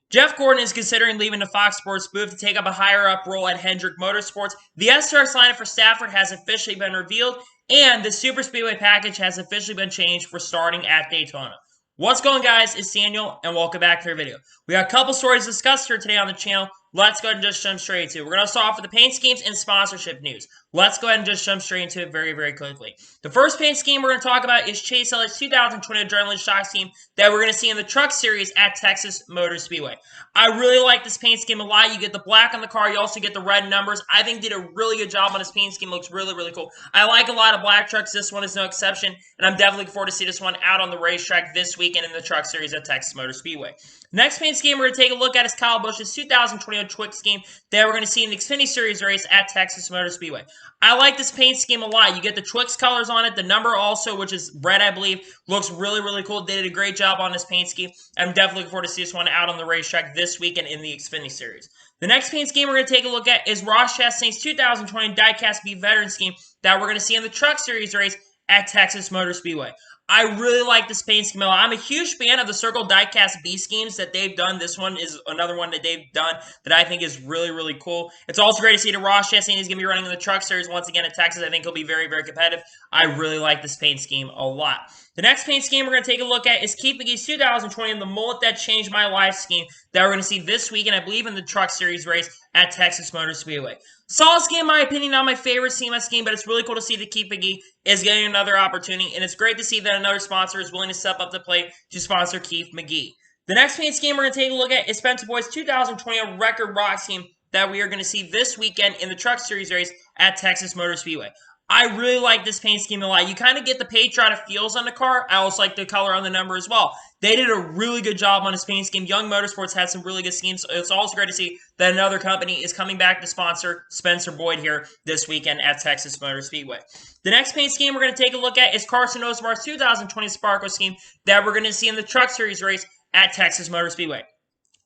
Jeff Gordon is considering leaving the Fox Sports booth to take up a higher-up role at Hendrick Motorsports. The SRX lineup for Stafford has officially been revealed, and the Superspeedway package has officially been changed for starting at Daytona. What's going on, guys? It's Daniel, and welcome back to our video. We got a couple stories discussed here today on the channel. Let's go ahead and just jump straight into it. We're going to start off with the paint schemes and sponsorship news. Let's go ahead and just jump straight into it very, very quickly. The first paint scheme we're going to talk about is Chase Elliott's 2020 Adrenaline Shock scheme that we're going to see in the Truck Series at Texas Motor Speedway. I really like this paint scheme a lot. You get the black on the car. You also get the red numbers. I think did a really good job on this paint scheme. Looks really, really cool. I like a lot of black trucks. This one is no exception, and I'm definitely looking forward to see this one out on the racetrack this weekend in the Truck Series at Texas Motor Speedway. The next paint scheme we're going to take a look at is Kyle Busch's 2021 Twix scheme that we're going to see in the Xfinity Series race at Texas Motor Speedway. I like this paint scheme a lot. You get the Twix colors on it. The number also, which is red, I believe, looks really, really cool. They did a great job on this paint scheme. I'm definitely looking forward to see this one out on the racetrack this weekend in the Xfinity Series. The next paint scheme we're going to take a look at is Ross Chastain's 2020 Diecast B Veteran scheme that we're going to see in the Truck Series race at Texas Motor Speedway. I really like this paint scheme. I'm a huge fan of the Circle Diecast B schemes that they've done. This one is another one that they've done that I think is really, really cool. It's also great to see that Ross Chastain is going to be running in the Truck Series once again at Texas. I think he'll be very, very competitive. I really like this paint scheme a lot. The next paint scheme we're going to take a look at is Keith McGee's 2020 The Mullet That Changed My Life scheme that we're going to see this weekend, I believe, in the Truck Series race at Texas Motor Speedway. Solid scheme, in my opinion, not my favorite SEMA scheme, but it's really cool to see that Keith McGee is getting another opportunity, and it's great to see that another sponsor is willing to step up the plate to sponsor Keith McGee. The next paint scheme we're going to take a look at is Spencer Boyd's 2020 Record Rock scheme that we are going to see this weekend in the Truck Series race at Texas Motor Speedway. I really like this paint scheme a lot. You kind of get the patriotic feels on the car. I also like the color on the number as well. They did a really good job on this paint scheme. Young Motorsports had some really good schemes. It's also great to see that another company is coming back to sponsor Spencer Boyd here this weekend at Texas Motor Speedway. The next paint scheme we're going to take a look at is Carson Osebar's 2020 Sparko scheme that we're going to see in the Truck Series race at Texas Motor Speedway.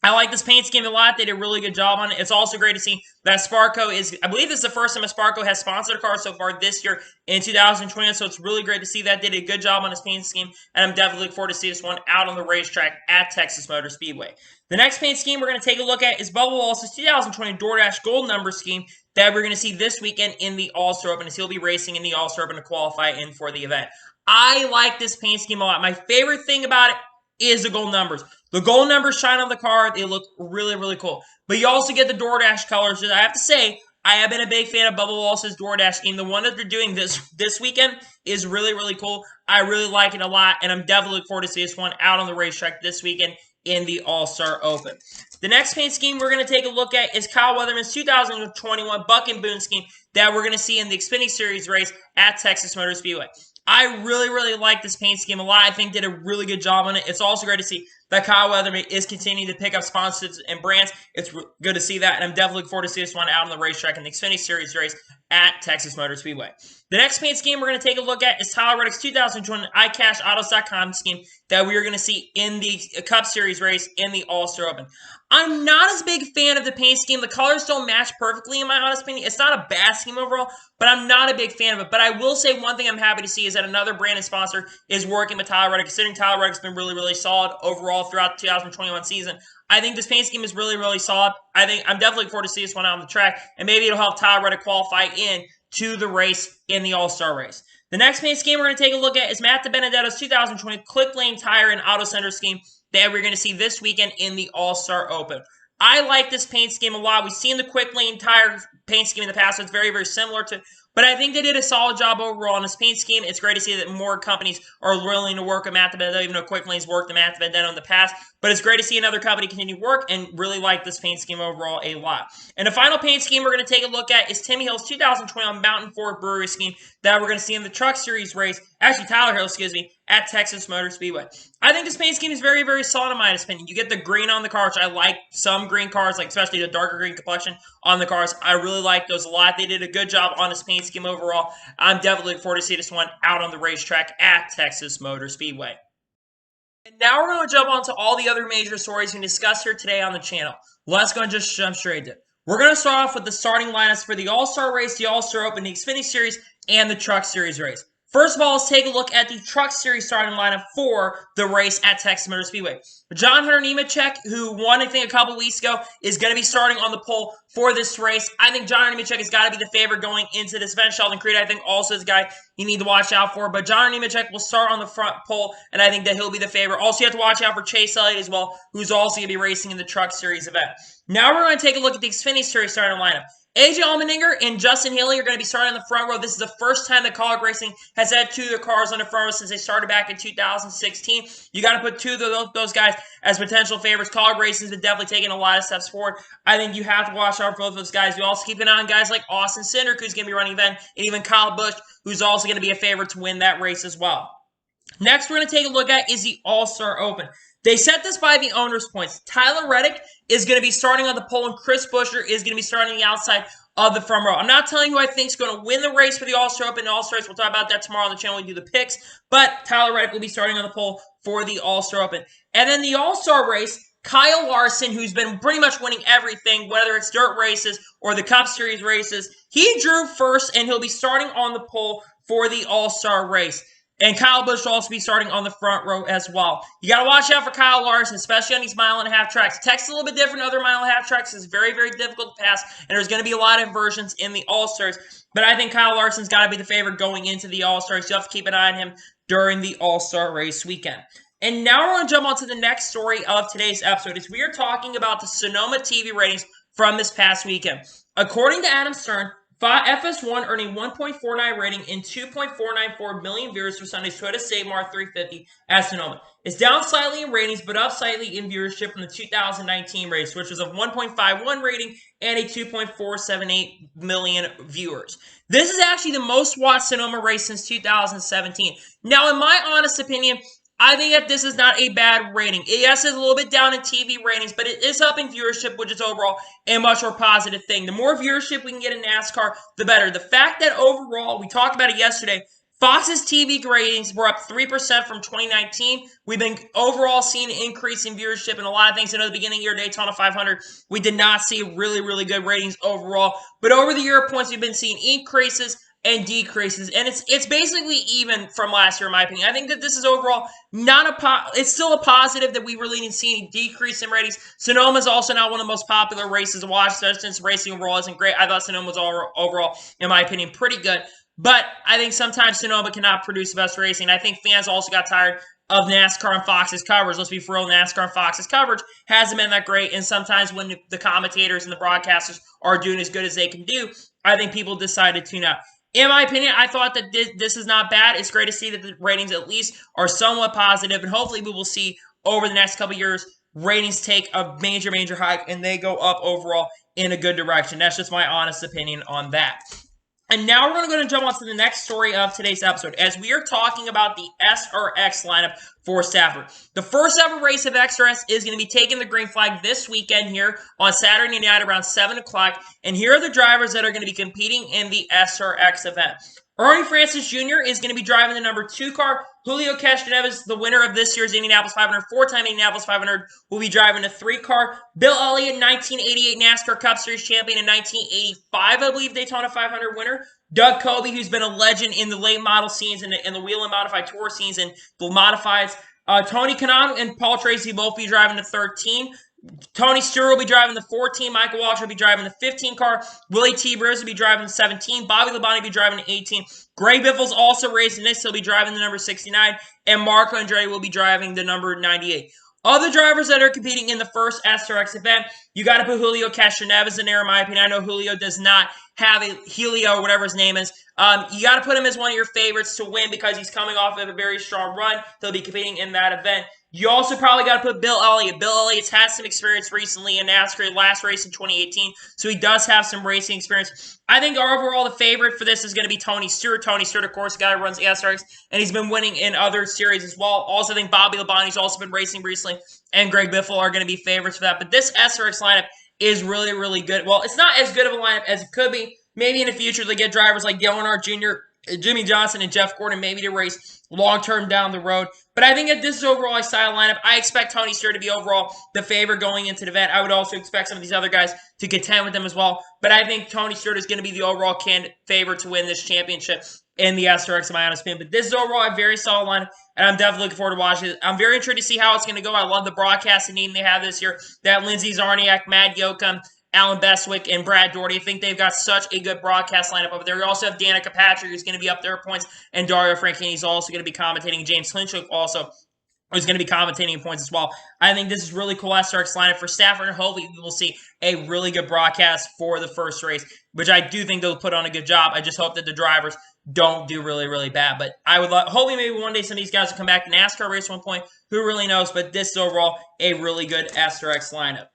I like this paint scheme a lot. They did a really good job on it. It's also great to see that Sparko is, I believe this is the first time a Sparko has sponsored a car so far this year in 2020, so it's really great to see that. They did a good job on this paint scheme, and I'm definitely looking forward to see this one out on the racetrack at Texas Motor Speedway. The next paint scheme we're going to take a look at is Bubba Wallace's 2020 DoorDash Gold Number scheme that we're going to see this weekend in the All-Star Open, as he'll be racing in the All-Star Open to qualify in for the event. I like this paint scheme a lot. My favorite thing about it is the gold numbers. The gold numbers shine on the car. They look really, really cool. But you also get the DoorDash colors. I have to say, I have been a big fan of Bubba Wallace's DoorDash scheme. The one that they're doing this weekend is really, really cool. I really like it a lot, and I'm definitely looking forward to see this one out on the racetrack this weekend in the All-Star Open. The next paint scheme we're going to take a look at is Kyle Weatherman's 2021 Buck and Boone scheme that we're going to see in the Xfinity Series race at Texas Motor Speedway. I really, really like this paint scheme a lot. I think did a really good job on it. It's also great to see that Kyle Weatherman is continuing to pick up sponsors and brands. It's good to see that, and I'm definitely looking forward to see this one out on the racetrack in the Xfinity Series race at Texas Motor Speedway. The next paint scheme we're going to take a look at is Tyler Reddick's 2020 iCashAutos.com scheme that we are going to see in the Cup Series race in the All-Star Open. I'm not as big a fan of the paint scheme. The colors don't match perfectly, in my honest opinion. It's not a bad scheme overall, but I'm not a big fan of it. But I will say one thing I'm happy to see is that another brand and sponsor is working with Tyler Reddick, considering Tyler Reddick's been really, really solid overall throughout the 2021 season. I think this paint scheme is really, really solid. I'm definitely looking forward to see this one out on the track, and maybe it'll help Tyler Reddick qualify in to the race in the All-Star race. The next paint scheme we're going to take a look at is Matt DiBenedetto's 2020 Click Lane Tire and Auto Center scheme that we're going to see this weekend in the All-Star Open. I like this paint scheme a lot. We've seen the Quick Lane Tire paint scheme in the past, so it's very, very similar to, but I think they did a solid job overall on this paint scheme. It's great to see that more companies are willing to work with Matt DiBenedetto, even though Quick Lane's worked with Matt DiBenedetto in the past. But it's great to see another company continue to work and really like this paint scheme overall a lot. And the final paint scheme we're going to take a look at is Timmy Hill's 2021 Mountain Ford Brewery scheme that we're going to see in the Truck Series race, actually Tyler Hill, at Texas Motor Speedway. I think this paint scheme is very, very solid in my opinion. You get the green on the car, which I like some green cars, like especially the darker green complexion on the cars. I really like those a lot. They did a good job on this paint scheme overall. I'm definitely looking forward to see this one out on the racetrack at Texas Motor Speedway. And now we're going to jump on to all the other major stories we discussed here today on the channel. Let's go and just jump straight to it. We're going to start off with the starting lineups for the All-Star race, the All-Star Open, the Xfinity Series, and the Truck Series race. First of all, let's take a look at the Truck Series starting lineup for the race at Texas Motor Speedway. John Hunter Nemechek, who won, I think, a couple weeks ago, is going to be starting on the pole for this race. I think John Hunter Nemechek has got to be the favorite going into this event. Sheldon Creed, I think, also is a guy you need to watch out for. But John Hunter Nemechek will start on the front pole, and I think that he'll be the favorite. Also, you have to watch out for Chase Elliott as well, who's also going to be racing in the Truck Series event. Now we're going to take a look at the Xfinity Series starting lineup. AJ Allmendinger and Justin Haley are going to be starting on the front row. This is the first time that Kaulig Racing has had two of their cars on the front row since they started back in 2016. You got to put two of those guys as potential favorites. Kaulig Racing has been definitely taking a lot of steps forward. I think you have to watch out for both of those guys. You also keep an eye on guys like Austin Cindric, who's going to be running event, and even Kyle Busch, who's also going to be a favorite to win that race as well. Next, we're going to take a look at is the All-Star Open. They set this by the owner's points. Tyler Reddick is going to be starting on the pole, and Chris Buescher is going to be starting on the outside of the front row. I'm not telling you who I think is going to win the race for the All-Star Open and All-Star Race. We'll talk about that tomorrow on the channel. We do the picks. But Tyler Reddick will be starting on the pole for the All-Star Open. And then the All-Star Race, Kyle Larson, who's been pretty much winning everything, whether it's dirt races or the Cup Series races, he drew first, and he'll be starting on the pole for the All-Star Race. And Kyle Busch will also be starting on the front row as well. You got to watch out for Kyle Larson, especially on these mile-and-a-half tracks. Texas is a little bit different than other mile-and-a-half tracks. It's very, very difficult to pass, and there's going to be a lot of inversions in the All-Stars. But I think Kyle Larson's got to be the favorite going into the All-Stars. You have to keep an eye on him during the All-Star race weekend. And now we're going to jump on to the next story of today's episode. As we are talking about the Sonoma TV ratings from this past weekend. According to Adam Stern, FS1 earning 1.49 rating and 2.494 million viewers for Sunday's Toyota Save Mart 350 at Sonoma. It's down slightly in ratings, but up slightly in viewership from the 2019 race, which was a 1.51 rating and a 2.478 million viewers. This is actually the most watched Sonoma race since 2017. Now, in my honest opinion, I think that this is not a bad rating. Yes, it's a little bit down in TV ratings, but it is up in viewership, which is overall a much more positive thing. The more viewership we can get in NASCAR, the better. The fact that overall, we talked about it yesterday, Fox's TV ratings were up 3% from 2019. We've been overall seeing an increase in viewership and a lot of things. I know the beginning of the year, Daytona 500, we did not see really, really good ratings overall. But over the year points, we've been seeing increases and decreases, and it's basically even from last year, in my opinion. I think that this is overall not it's still a positive that we really didn't see any decrease in ratings. Sonoma is also not one of the most popular races to watch, since racing overall isn't great. I thought Sonoma was overall, in my opinion, pretty good, but I think sometimes Sonoma cannot produce the best racing. I think fans also got tired of NASCAR and Fox's coverage. Let's be for real, NASCAR and Fox's coverage hasn't been that great, and sometimes when the commentators and the broadcasters are doing as good as they can do, I think people decide to tune out. In my opinion, I thought that this is not bad. It's great to see that the ratings at least are somewhat positive, and hopefully we will see over the next couple years ratings take a major, major hike, and they go up overall in a good direction. That's just my honest opinion on that. And now we're going to jump on to the next story of today's episode, as we are talking about the SRX lineup for Stafford. The first ever race of XRS is going to be taking the green flag this weekend here on Saturday night around 7 o'clock. And here are the drivers that are going to be competing in the SRX event. Ernie Francis Jr. is going to be driving the number 2 car. Julio Castroneves, the winner of this year's Indianapolis 500, 4-time Indianapolis 500, will be driving the 3 car. Bill Elliott, 1988 NASCAR Cup Series champion and 1985, I believe, Daytona 500 winner. Doug Coby, who's been a legend in the late model scenes and the wheel and modified tour scenes and the modifieds. Tony Kanaan and Paul Tracy both be driving the 13. Tony Stewart will be driving the 14. Michael Walsh will be driving the 15 car. Willie T. Briz will be driving the 17. Bobby Labonte will be driving the 18. Greg Biffle's also racing this. He'll be driving the number 69. And Marco Andretti will be driving the number 98. Other drivers that are competing in the first SRX event, you got to put Julio Castroneves in there, in my opinion. I know Julio does not have a Helio or whatever his name is. You got to put him as one of your favorites to win because he's coming off of a very strong run. He'll be competing in that event. You also probably got to put Bill Elliott. Bill Elliott's had some experience recently in NASCAR, last race in 2018, so he does have some racing experience. I think overall the favorite for this is going to be Tony Stewart. Tony Stewart, of course, the guy who runs SRX, and he's been winning in other series as well. Also, I think Bobby Labonte's also been racing recently, and Greg Biffle are going to be favorites for that. But this SRX lineup is really, really good. Well, it's not as good of a lineup as it could be. Maybe in the future they get drivers like Dale Earnhardt Jr., Jimmy Johnson and Jeff Gordon maybe to race long-term down the road. But I think that this is overall a solid lineup. I expect Tony Stewart to be overall the favorite going into the event. I would also expect some of these other guys to contend with them as well. But I think Tony Stewart is going to be the overall favorite to win this championship in the SRX Miami spin. But this is overall a very solid lineup, and I'm definitely looking forward to watching it. I'm very intrigued to see how it's going to go. I love the broadcasting team they have this year. That Lindsey Zarniak, Matt Yoakum, Alan Bestwick, and Brad Doherty. I think they've got such a good broadcast lineup over there. You also have Danica Patrick, who's going to be up there at points, and Dario Franchiini is also going to be commentating. James Clinchuk also is going to be commentating in points as well. I think this is really cool SRX lineup for Stafford, and hopefully we will see a really good broadcast for the first race, which I do think they'll put on a good job. I just hope that the drivers don't do really, really bad. But I would hopefully maybe one day some of these guys will come back to NASCAR race at one point. Who really knows? But this is overall a really good SRX lineup.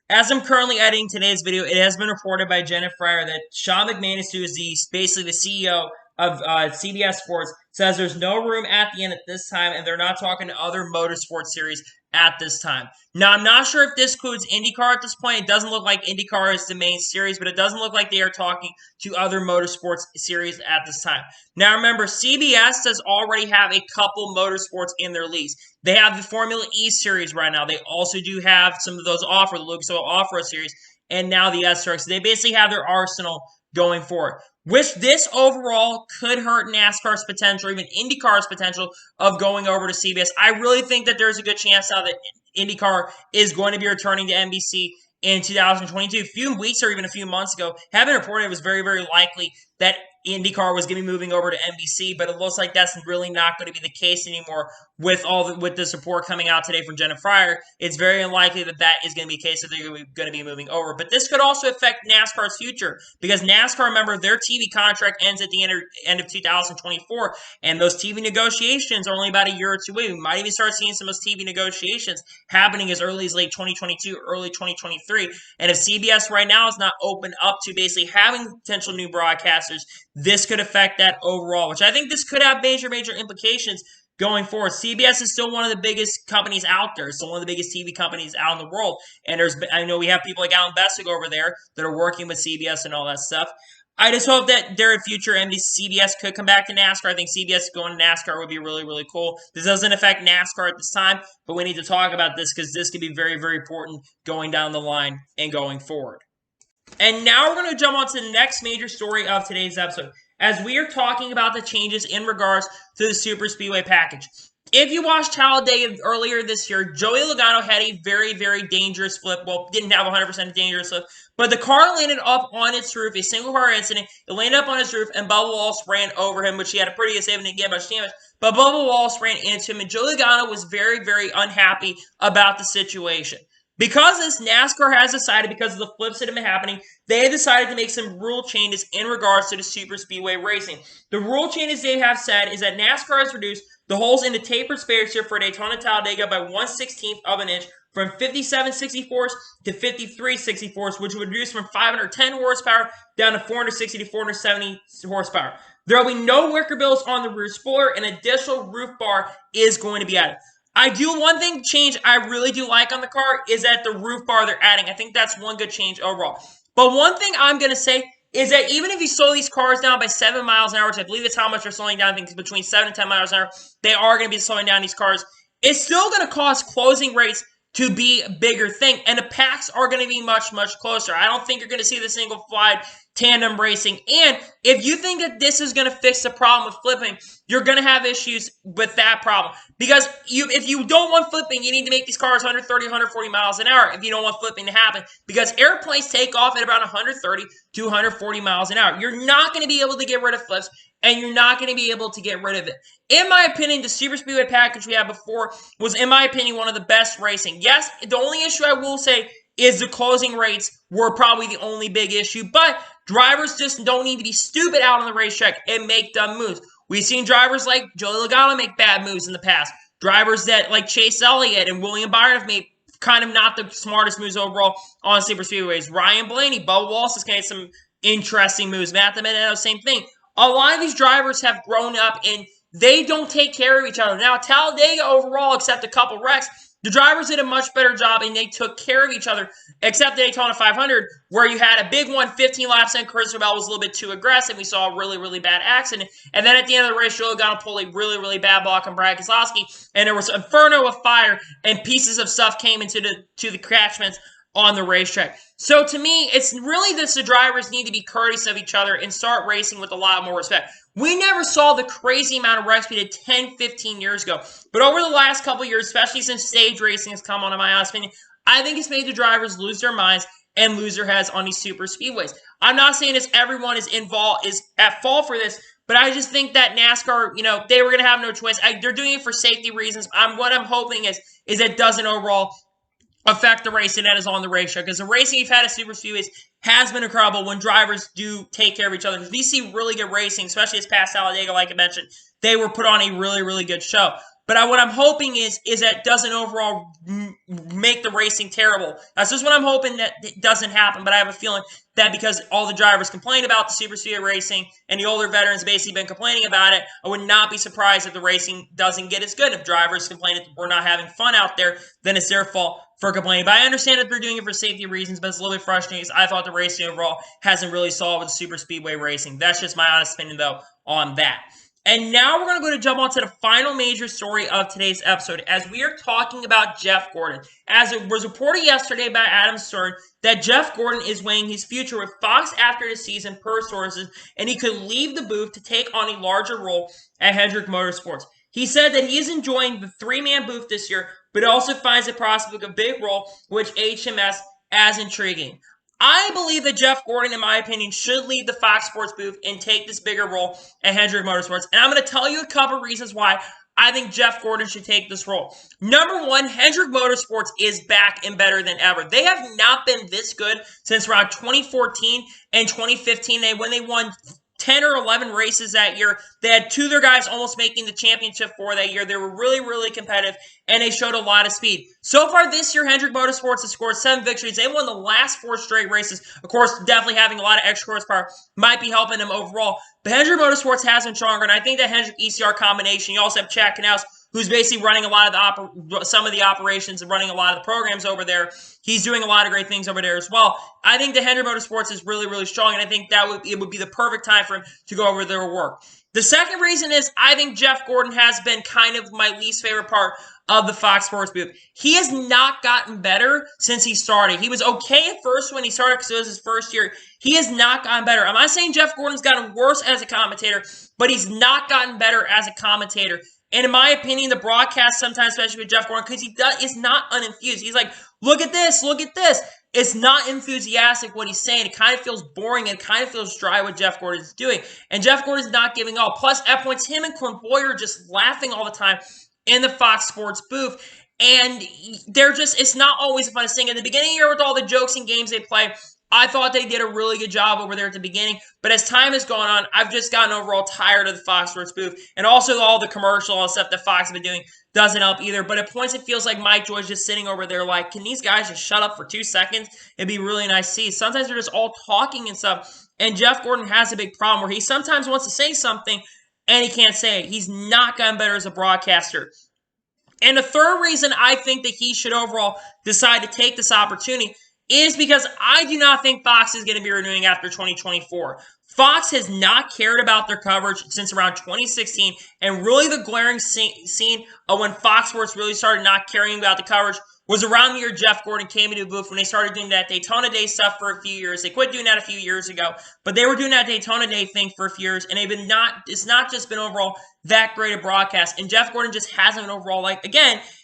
As I'm currently editing today's video, it has been reported by Jenna Fryer that Sean McManus, who is basically the CEO of CBS Sports, says there's no room at the end at this time, and they're not talking to other motorsport series at this time. Now, I'm not sure if this includes IndyCar at this point. It doesn't look like IndyCar is the main series, but it doesn't look like they are talking to other motorsports series at this time. Now, remember, CBS does already have a couple motorsports in their leagues. They have the Formula E series right now. They also do have some of those the Lucas Oil Off-Road series, and now the SRX. They basically have their arsenal going forward. Which this overall could hurt NASCAR's potential, or even IndyCar's potential of going over to CBS. I really think that there's a good chance now that IndyCar is going to be returning to NBC in 2022. A few weeks or even a few months ago, having reported it was very, very likely that IndyCar was going to be moving over to NBC, but it looks like that's really not going to be the case anymore with the support coming out today from Jenna Fryer. It's very unlikely that that is going to be the case that they're going to be moving over. But this could also affect NASCAR's future because NASCAR, remember, their TV contract ends at the end of 2024, and those TV negotiations are only about a year or two away. We might even start seeing some of those TV negotiations happening as early as late 2022, early 2023. And if CBS right now is not open up to basically having potential new broadcasters, this could affect that overall, which I think this could have major, major implications going forward. CBS is still one of the biggest companies out there. It's still one of the biggest TV companies out in the world. And I know we have people like Alan Bessick over there that are working with CBS and all that stuff. I just hope that their future CBS could come back to NASCAR. I think CBS going to NASCAR would be really, really cool. This doesn't affect NASCAR at this time, but we need to talk about this because this could be very, very important going down the line and going forward. And now we're going to jump on to the next major story of today's episode, as we are talking about the changes in regards to the Superspeedway package. If you watched Talladega earlier this year, Joey Logano had a very, very dangerous flip. Well, didn't have 100% dangerous flip, but the car landed up on its roof, a single car incident. It landed up on his roof, and Bubba Wallace ran over him, which he had a pretty good save and didn't get much damage. But Bubba Wallace ran into him, and Joey Logano was very, very unhappy about the situation. Because this, NASCAR has decided, because of the flips that have been happening, they decided to make some rule changes in regards to the Superspeedway racing. The rule changes they have said is that NASCAR has reduced the holes in the tapered spaceship for Daytona Talladega by 1/16 of an inch from 57/64 to 53/64, which would reduce from 510 horsepower down to 460 to 470 horsepower. There will be no wicker bills on the roof spoiler. An additional roof bar is going to be added. One thing change I really do like on the car is that the roof bar they're adding. I think that's one good change overall. But one thing I'm going to say is that even if you slow these cars down by 7 miles an hour, which I believe that's how much they're slowing down, I think it's between 7 and 10 miles an hour, they are going to be slowing down these cars. It's still going to cause closing rates to be a bigger thing, and the packs are going to be much, much closer. I don't think you're going to see the single wide tandem racing, and if you think that this is going to fix the problem with flipping, you're going to have issues with that problem, because if you don't want flipping, you need to make these cars 130, 140 miles an hour if you don't want flipping to happen, because airplanes take off at about 130 to 140 miles an hour. You're not going to be able to get rid of flips, and you're not going to be able to get rid of it. In my opinion, the Superspeedway package we had before was, in my opinion, one of the best racing. Yes, the only issue I will say is the closing rates were probably the only big issue, but drivers just don't need to be stupid out on the racetrack and make dumb moves. We've seen drivers like Joey Logano make bad moves in the past. Drivers that like Chase Elliott and William Byron have made kind of not the smartest moves overall on Superspeedways. Ryan Blaney, Bubba Wallace has made some interesting moves. Matt Menino, same thing. A lot of these drivers have grown up and they don't take care of each other. Now, Talladega overall, except a couple wrecks, The drivers did a much better job, and they took care of each other, except the Daytona 500, where you had a big one, 15 laps in. Christopher Bell was a little bit too aggressive. We saw a really, really bad accident. And then at the end of the race, Joe Logano pulled a really, really bad block on Brad Keselowski, and there was an inferno of fire, and pieces of stuff came into the catchments on the racetrack. So to me, it's really this: the drivers need to be courteous of each other and start racing with a lot more respect. We never saw the crazy amount of wrecks we did 10, 15 years ago. But over the last couple years, especially since stage racing has come on, in my honest opinion, I think it's made the drivers lose their minds and lose their heads on these super speedways. I'm not saying this everyone is involved, is at fault for this, but I just think that NASCAR, they were going to have no choice. They're doing it for safety reasons. What I'm hoping is it doesn't overall affect the racing that is on the racetrack, because the racing we've had at super speedways has been incredible when drivers do take care of each other. We see really good racing, especially this past Talladega, like I mentioned. They were put on a really, really good show. But what I'm hoping is that it doesn't overall make the racing terrible. That's just what I'm hoping that it doesn't happen. But I have a feeling that because all the drivers complain about the super speedway racing and the older veterans basically been complaining about it, I would not be surprised if the racing doesn't get as good. If drivers complain that we're not having fun out there, then it's their fault for complaining. But I understand that they're doing it for safety reasons, but it's a little bit frustrating because I thought the racing overall hasn't really solved with super speedway racing. That's just my honest opinion, though, on that. And now we're going to jump on to the final major story of today's episode, as we are talking about Jeff Gordon. As it was reported yesterday by Adam Stern that Jeff Gordon is weighing his future with Fox after the season per sources, and he could leave the booth to take on a larger role at Hendrick Motorsports. He said that he is enjoying the three-man booth this year, but also finds the prospect of a big role, which HMS as intriguing. I believe that Jeff Gordon, in my opinion, should leave the Fox Sports booth and take this bigger role at Hendrick Motorsports. And I'm going to tell you a couple reasons why I think Jeff Gordon should take this role. Number one, Hendrick Motorsports is back and better than ever. They have not been this good since around 2014 and 2015, when they won 10 or 11 races that year. They had two of their guys almost making the championship for that year. They were really, really competitive, and they showed a lot of speed. So far this year, Hendrick Motorsports has scored 7 victories. They won the last 4 straight races. Of course, definitely having a lot of extra horsepower might be helping them overall. But Hendrick Motorsports has been stronger, and I think that Hendrick ECR combination, you also have Chad Knaus, who's basically running a lot of some of the operations and running a lot of the programs over there. He's doing a lot of great things over there as well. I think the Hendrick Motorsports is really, really strong, and I think it would be the perfect time for him to go over their work. The second reason is I think Jeff Gordon has been kind of my least favorite part of the Fox Sports booth. He has not gotten better since he started. He was okay at first when he started because it was his first year. He has not gotten better. I'm not saying Jeff Gordon's gotten worse as a commentator, but he's not gotten better as a commentator. And in my opinion, the broadcast sometimes, especially with Jeff Gordon, because is not uninfused. He's like, look at this, look at this. It's not enthusiastic what he's saying. It kind of feels boring and kind of feels dry what Jeff Gordon is doing. And Jeff Gordon's not giving up. Plus, at points, him and Clint Boyer are just laughing all the time in the Fox Sports booth. And it's not always a fun thing. At the beginning of the year, with all the jokes and games they play, I thought they did a really good job over there at the beginning, but as time has gone on, I've just gotten overall tired of the Fox Sports booth, and also all the commercial stuff that Fox has been doing doesn't help either. But at points, it feels like Mike Joy's just sitting over there like, can these guys just shut up for 2 seconds? It'd be really nice to see. Sometimes they're just all talking and stuff, and Jeff Gordon has a big problem where he sometimes wants to say something, and he can't say it. He's not gotten better as a broadcaster. And the third reason I think that he should overall decide to take this opportunity is because I do not think Fox is going to be renewing after 2024. Fox has not cared about their coverage since around 2016, and really the glaring scene of when Fox Sports really started not caring about the coverage was around the year Jeff Gordon came into the booth when they started doing that Daytona Day stuff for a few years. They quit doing that a few years ago, but they were doing that Daytona Day thing for a few years, and it's not just been overall that great a broadcast, and Jeff Gordon just hasn't been overall,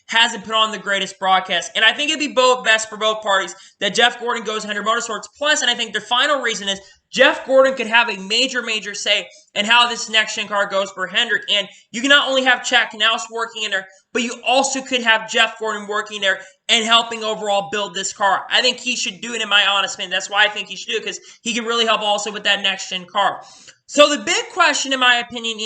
hasn't put on the greatest broadcast. And I think it'd be best for both parties that Jeff Gordon goes to Hendrick Motorsports. Plus, and I think the final reason is Jeff Gordon could have a major, major say in how this next-gen car goes for Hendrick. And you can not only have Chad Knaus working in there, but you also could have Jeff Gordon working there and helping overall build this car. I think he should do it, in my honest opinion. That's why I think he should do it, because he can really help also with that next-gen car. So the big question, in my opinion,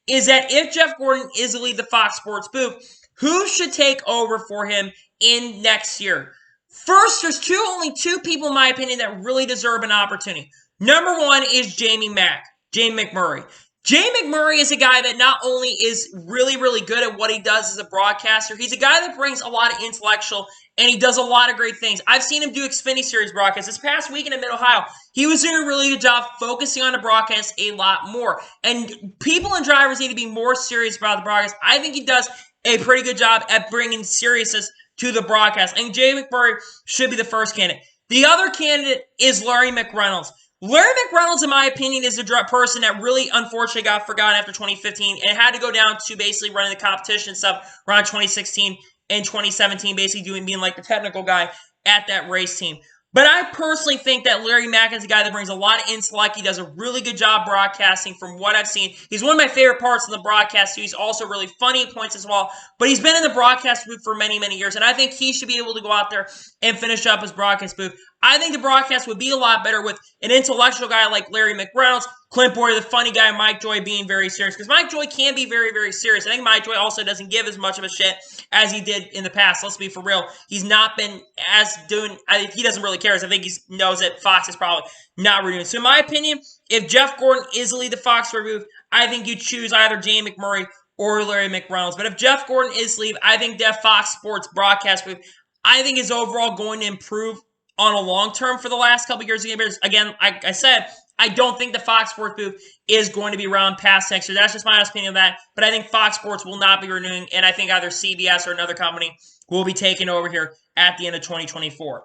is that if Jeff Gordon is to lead the Fox Sports booth, who should take over for him in next year? First, there's only two people, in my opinion, that really deserve an opportunity. Number one is Jamie McMurray. Jay McMurray is a guy that not only is really, really good at what he does as a broadcaster, he's a guy that brings a lot of intellectual, and he does a lot of great things. I've seen him do Xfinity Series broadcasts. This past weekend in Mid-Ohio, he was doing a really good job focusing on the broadcast a lot more. And people and drivers need to be more serious about the broadcast. I think he does a pretty good job at bringing seriousness to the broadcast. And Jay McMurray should be the first candidate. The other candidate is Larry McReynolds. Larry McReynolds, in my opinion, is the person that really, unfortunately, got forgotten after 2015 and had to go down to basically running the competition stuff around 2016 and 2017, basically being like the technical guy at that race team. But I personally think that Larry Mack is a guy that brings a lot of intellect. He does a really good job broadcasting from what I've seen. He's one of my favorite parts of the broadcast, too. He's also really funny at points as well. But he's been in the broadcast booth for many, many years, and I think he should be able to go out there and finish up his broadcast booth. I think the broadcast would be a lot better with an intellectual guy like Larry McReynolds, Clint Boyer, the funny guy, Mike Joy being very serious. Because Mike Joy can be very, very serious. I think Mike Joy also doesn't give as much of a shit as he did in the past. Let's be for real. He's not been as doing, I think he doesn't really care. I think he knows that Fox is probably not renewing. So in my opinion, if Jeff Gordon is the lead the Fox booth, I think you choose either Jay McMurray or Larry McReynolds. But if Jeff Gordon is leave, I think that Fox Sports broadcast booth, I think is overall going to improve on a long term for the last couple of years. Again, like I said, I don't think the Fox Sports booth is going to be around past next year. That's just my honest opinion of that. But I think Fox Sports will not be renewing, and I think either CBS or another company will be taking over here at the end of 2024.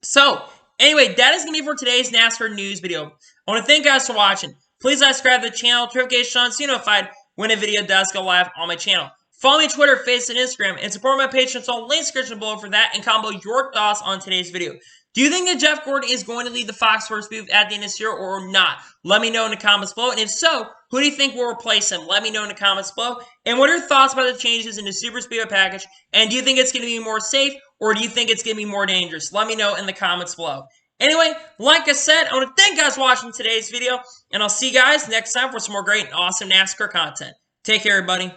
So, anyway, that is going to be for today's NASCAR news video. I want to thank you guys for watching. Please subscribe to the channel, notification on so you're notified when a video does go live on my channel. Follow me on Twitter, Facebook, and Instagram, and support my Patreon. So, link description below for that, and comment your thoughts on today's video. Do you think that Jeff Gordon is going to lead the Fox Sports booth at the end of this year or not? Let me know in the comments below. And if so, who do you think will replace him? Let me know in the comments below. And what are your thoughts about the changes in the Superspeedway package? And do you think it's going to be more safe or do you think it's going to be more dangerous? Let me know in the comments below. Anyway, like I said, I want to thank you guys for watching today's video. And I'll see you guys next time for some more great and awesome NASCAR content. Take care, everybody.